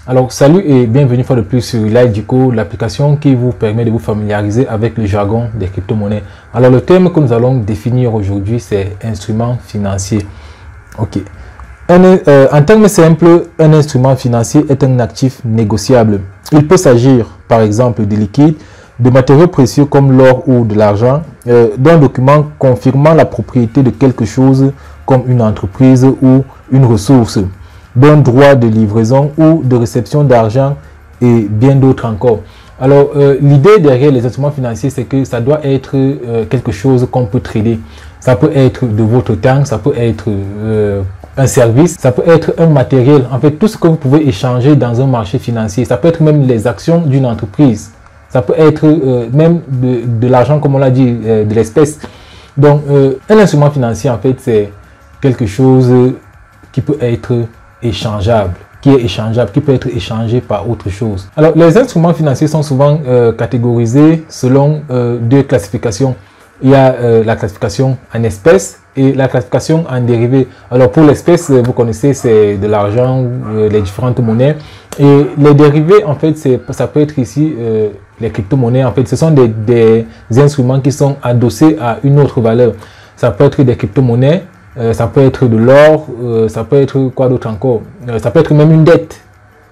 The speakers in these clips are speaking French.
Alors salut et bienvenue une fois de plus sur Lidico, l'application qui vous permet de vous familiariser avec le jargon des crypto-monnaies. Alors le terme que nous allons définir aujourd'hui, c'est instrument financier. Ok. En termes simples, un instrument financier est un actif négociable. Il peut s'agir par exemple de liquide, de matériaux précieux comme l'or ou de l'argent, d'un document confirmant la propriété de quelque chose comme une entreprise ou une ressource, d'un droit de livraison ou de réception d'argent et bien d'autres encore. Alors, l'idée derrière les instruments financiers, c'est que ça doit être quelque chose qu'on peut trader. Ça peut être de votre temps, ça peut être un service, ça peut être un matériel. En fait, tout ce que vous pouvez échanger dans un marché financier. Ça peut être même les actions d'une entreprise. Ça peut être même de l'argent, comme on l'a dit, de l'espèce. Donc, un instrument financier, en fait, c'est quelque chose qui peut être échangeable, qui peut être échangé par autre chose. Alors, les instruments financiers sont souvent catégorisés selon deux classifications. Il y a la classification en espèces et la classification en dérivés. Alors, pour l'espèce, vous connaissez, c'est de l'argent, les différentes monnaies. Et les dérivés, en fait, ça peut être ici les crypto-monnaies. En fait, ce sont des instruments qui sont adossés à une autre valeur. Ça peut être des crypto-monnaies, ça peut être de l'or, ça peut être quoi d'autre encore, ça peut être même une dette,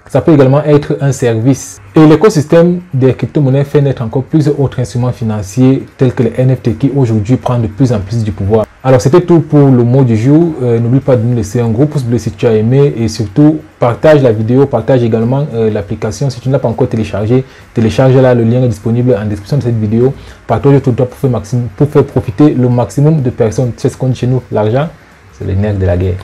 ça peut également être un service. Et l'écosystème des crypto-monnaies fait naître encore plusieurs autres instruments financiers tels que les NFT qui aujourd'hui prennent de plus en plus du pouvoir. Alors c'était tout pour le mot du jour. N'oublie pas de nous laisser un gros pouce bleu si tu as aimé et surtout partage la vidéo, partage également l'application. Si tu ne l'as pas encore téléchargé, télécharge-la, le lien est disponible en description de cette vidéo. Partage autour de toi pour faire profiter le maximum de personnes. C'est ce qu'on dit chez nous, l'argent, c'est le nerf de la guerre.